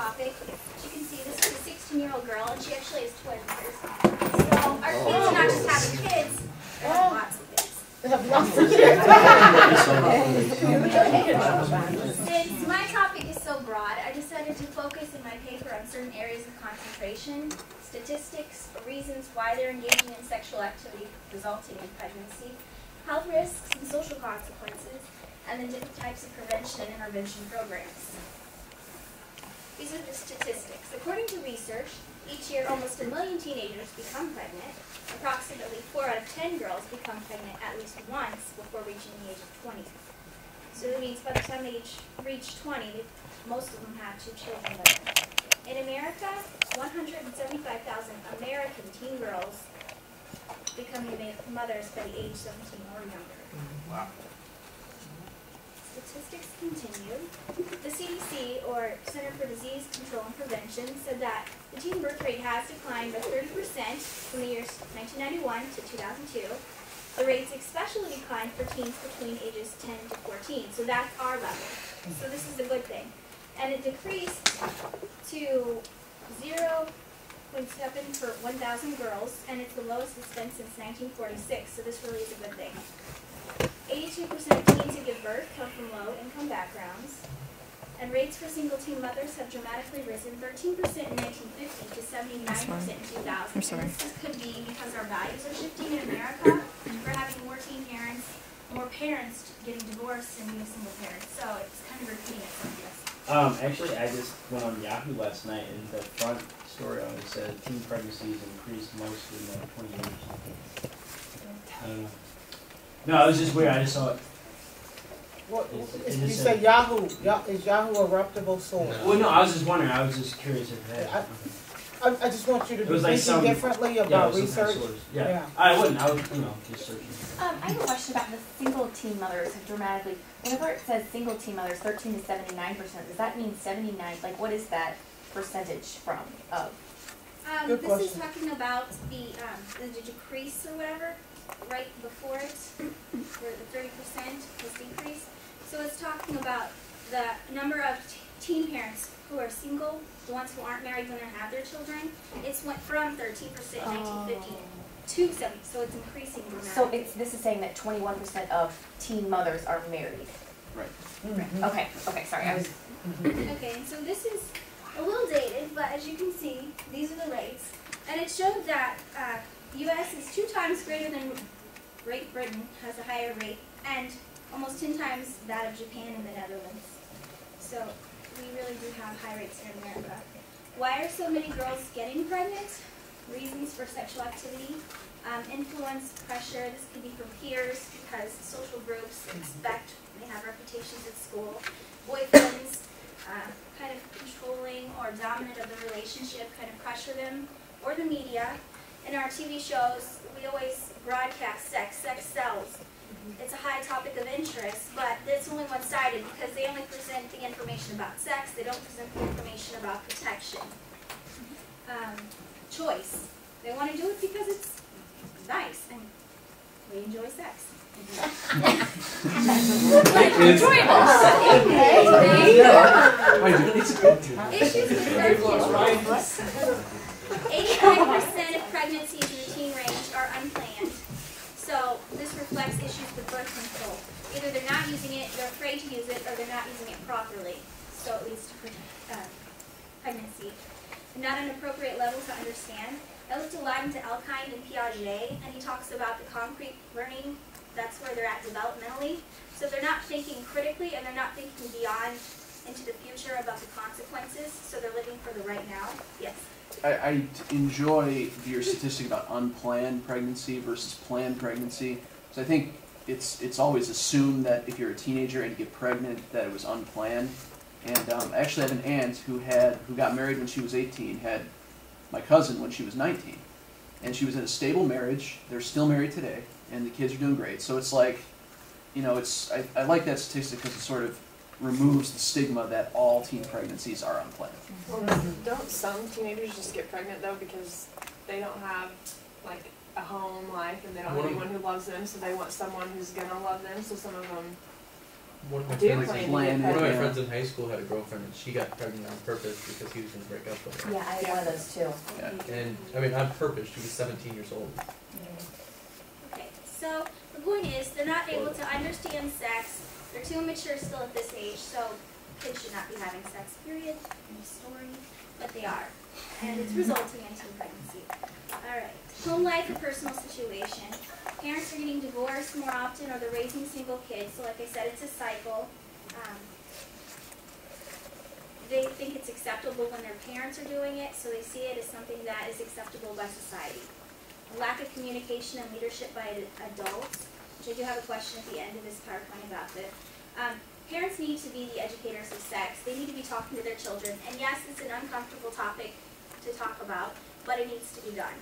topic. As you can see, this is a 16-year-old girl, and she actually has twins. So our kids are not just having kids, they have lots of kids. Since my topic is so broad, I decided to focus in my paper on certain areas of concentration, statistics, reasons why they're engaging in sexual activity resulting in pregnancy, health risks and social consequences, and the different types of prevention and intervention programs. These are the statistics. According to research, each year almost 1 million teenagers become pregnant. Approximately 4 out of 10 girls become pregnant at least once before reaching the age of 20. So that means by the time they reach 20, most of them have 2 children living. In America, 175,000 American teen girls become mothers by the age 17 or younger. Wow. Statistics continue. The CDC, or Center for Disease Control and Prevention, said that the teen birth rate has declined by 30% from the years 1991 to 2002. The rates especially declined for teens between ages 10 to 14, so that's our level. So this is a good thing. And it decreased to 0.7 per 1,000 girls, and it's the lowest it's been since 1946, so this really is a good thing. 82% of teens who give birth come from low-income backgrounds, and rates for single-teen mothers have dramatically risen 13% in 1950 to 79% in 2000. And this could be because our values are shifting in America. We're having more teen parents, more parents getting divorced and being single parents, so it's kind of repeating itself. Actually, I just went on Yahoo last night, and the front story on it said teen pregnancies increased most in 20 years. I don't know. No, it was just weird. I just saw it. What, you say Yahoo? Is Yahoo a reputable source? Well, no, I was just wondering. I was just curious if that. I just want you to be like thinking differently about research. Yeah. I wouldn't. I would, just searching. I have a question about the single teen mothers have dramatically. Whenever it says single teen mothers, 13 to 79%, does that mean 79? Like, what is that percentage from? This is talking about the decrease or whatever, right before it, where the 30% was decreased. So it's talking about the number of teen parents who are single, the ones who aren't married when they have their children. It's went from 13% in 1950 to 70, so it's increasing dramatically. So this is saying that 21% of teen mothers are married. Right. Mm-hmm. Okay, sorry, I was... Okay, and so this is a little dated, but as you can see, these are the rates. And it showed that U.S. is 2 times greater than Great Britain, has a higher rate, and almost 10 times that of Japan and the Netherlands. So we really do have high rates here in America. Why are so many girls getting pregnant? Reasons for sexual activity, influence, pressure. This could be from peers because social groups expect, they have reputations at school. Boyfriends, kind of controlling or dominant of the relationship, kind of pressure them. Or the media. In our TV shows, we always broadcast sex. Sex sells. It's a high topic of interest, but it's only one-sided because they only present the information about sex. They don't present the information about protection. Choice. They want to do it because it's nice and we enjoy sex. Issues with birth. 89% of pregnancies in the teen range are unplanned. So this reflects issues with birth control. Either they're not using it, they're afraid to use it, or they're not using it properly. So it leads to pregnancy. Not an appropriate level to understand. I looked a lot into Elkind and Piaget, and he talks about the concrete learning. That's where they're at developmentally. So they're not thinking critically, and they're not thinking beyond into the future about the consequences. So they're living for the right now. Yes. I enjoy your statistic about unplanned pregnancy versus planned pregnancy. So I think it's always assumed that if you're a teenager and you get pregnant that it was unplanned. And I actually have an aunt who got married when she was 18, had my cousin when she was 19. And she was in a stable marriage. They're still married today, and the kids are doing great. So it's like, I like that statistic because it sort of removes the stigma that all teen pregnancies are unplanned. Well, don't some teenagers just get pregnant though because they don't have like a home life and they don't have anyone who loves them, so they want someone who's gonna love them. So some of them One of my Do friends, plan to plan get it, one of my yeah. friends in high school had a girlfriend, and she got pregnant on purpose because he was going to break up with her. Yeah, I had one of those too. Yeah. And I mean, on purpose. She was 17 years old. Okay, so the point is, they're not able to understand sex. They're too immature still at this age, so kids should not be having sex, period. End of story. But they are. And it's resulting in teen pregnancy. Alright, home life or personal situation. Parents are getting divorced more often, or they're raising single kids. So like I said, it's a cycle. They think it's acceptable when their parents are doing it, so they see it as something that is acceptable by society. A lack of communication and leadership by adults, which I do have a question at the end of this PowerPoint about this. Parents need to be the educators of sex. They need to be talking to their children. And yes, it's an uncomfortable topic to talk about, but it needs to be done.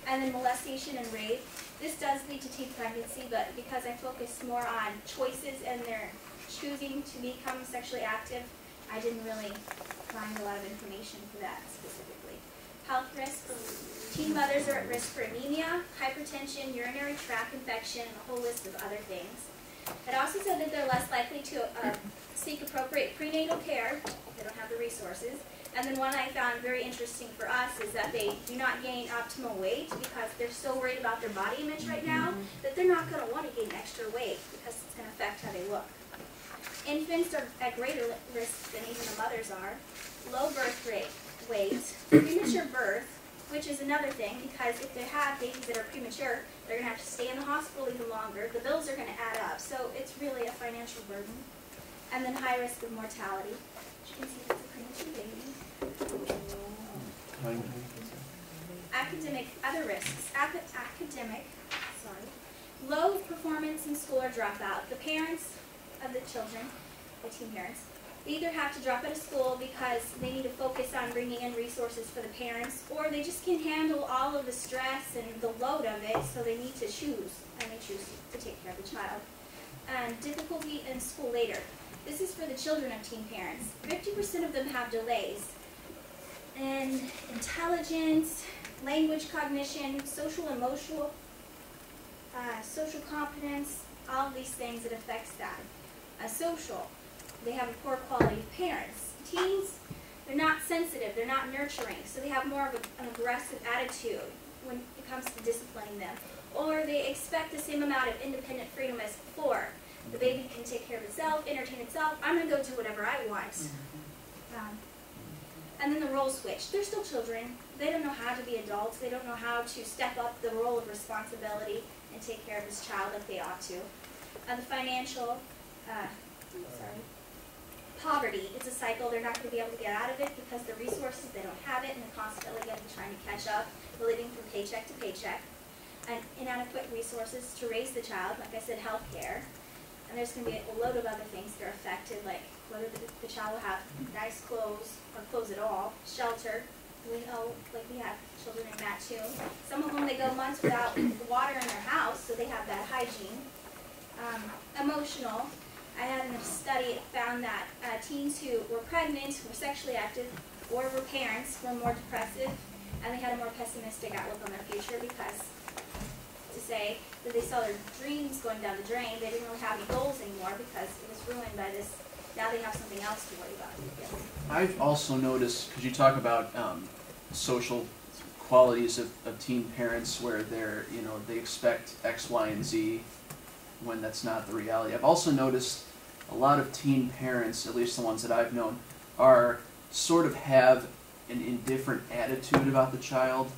And then molestation and rape. This does lead to teen pregnancy, but because I focus more on choices and their choosing to become sexually active, I didn't really find a lot of information for that specifically. Health risks. Teen mothers are at risk for anemia, hypertension, urinary tract infection, and a whole list of other things. It also said that they're less likely to seek appropriate prenatal care. They don't have the resources. And then one I found very interesting for us is that they do not gain optimal weight because they're so worried about their body image right now that they're not going to want to gain extra weight because it's going to affect how they look. Infants are at greater risk than even the mothers are. Low birth weight, premature birth, which is another thing because if they have babies that are premature, they're going to have to stay in the hospital even longer. The bills are going to add up, so it's really a financial burden. And then high risk of mortality. As you can see, it's a premature baby. Other risks. Low performance in school or dropout. The parents of the children, the teen parents, they either have to drop out of school because they need to focus on bringing in resources for the parents, or they just can't handle all of the stress and the load of it, so they need to choose, and they choose to take care of the child. And difficulty in school later. This is for the children of teen parents. 50% of them have delays in intelligence, language cognition, social emotional, social competence, all of these things that affects that. Social, they have a poor quality of parents. Teens, they're not sensitive, they're not nurturing, so they have more of an aggressive attitude when it comes to disciplining them. Or they expect the same amount of independent freedom as before. The baby can take care of itself, entertain itself. I'm going to go do whatever I want. And then the role switch. They're still children. They don't know how to be adults. They don't know how to step up the role of responsibility and take care of this child like they ought to. The financial, poverty. It's a cycle. They're not going to be able to get out of it because the resources, they don't have it, and they're constantly trying to catch up. They're living from paycheck to paycheck. And inadequate resources to raise the child, like I said, health care. And there's going to be a load of other things that are affected, like whether the child will have nice clothes or clothes at all, shelter. We know, like we have children in that too. Some of them, they go months without water in their house, so they have bad hygiene. Emotional. I had in a study found that teens who were pregnant, were sexually active, or were parents were more depressive, and they had a more pessimistic outlook on their future because to say that they saw their dreams going down the drain. They didn't really have any goals anymore because it was ruined by this. Now they have something else to worry about. Yes. I've also noticed, because you talk about social qualities of teen parents where they're, they expect X, Y, and Z when that's not the reality. I've also noticed a lot of teen parents, at least the ones that I've known, are sort of have an indifferent attitude about the child,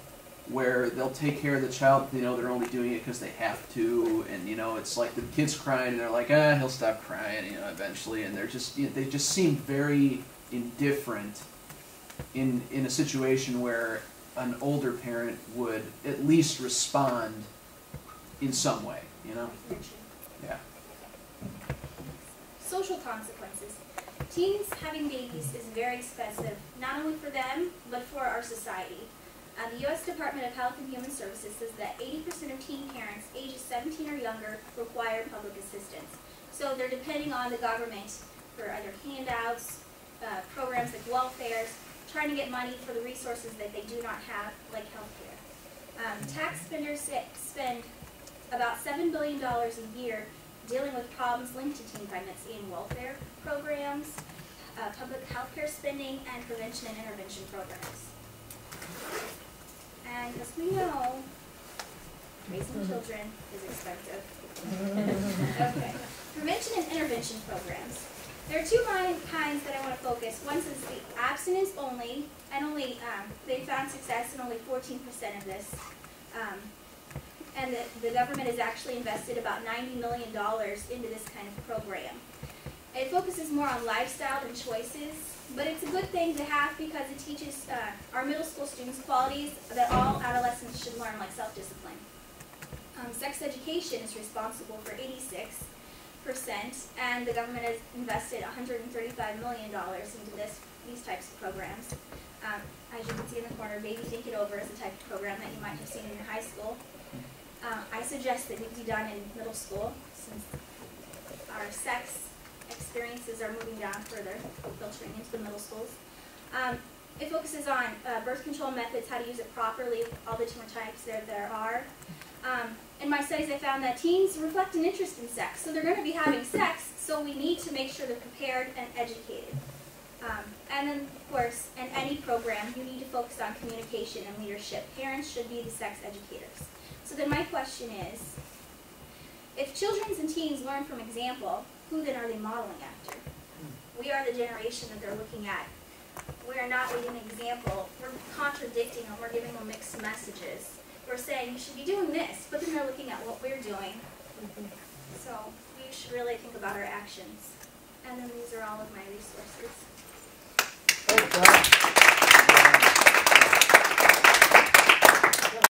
where they'll take care of the child, they're only doing it because they have to, and it's like the kid's crying and they're like, he'll stop crying, eventually, and they just seem very indifferent in a situation where an older parent would at least respond in some way, Yeah. Social consequences. Teens having babies is very expensive, not only for them, but for our society. The U.S. Department of Health and Human Services says that 80% of teen parents ages 17 or younger require public assistance. So they're depending on the government for either handouts, programs like welfares, trying to get money for the resources that they do not have, like health care. Tax spenders spend about $7 billion a year dealing with problems linked to teen pregnancy and welfare programs, public health care spending, and prevention and intervention programs. And as we know, raising children is expensive. Okay. Prevention and intervention programs. There are two main kinds that I want to focus. One is the abstinence only, and they found success in only 14% of this. And the government has actually invested about $90 million into this kind of program. It focuses more on lifestyle than choices, but it's a good thing to have because it teaches our middle school students qualities that all adolescents should learn, like self-discipline. Sex education is responsible for 86%, and the government has invested $135 million into these types of programs. As you can see in the corner, Baby Think It Over is the type of program that you might have seen in high school. I suggest that it be done in middle school, since our sex experiences are moving down further, filtering into the middle schools. It focuses on birth control methods, how to use it properly, all the different types there are. In my studies, I found that teens reflect an interest in sex, so they're going to be having sex, so we need to make sure they're prepared and educated. And then, of course, in any program, you need to focus on communication and leadership. Parents should be the sex educators. So then my question is, if children and teens learn from example, who then are they modeling after? We are the generation that they're looking at. We are not leading an example. We're contradicting them. We're giving them mixed messages. We're saying you should be doing this, but then they're looking at what we're doing. So we should really think about our actions. And then these are all of my resources. Great job.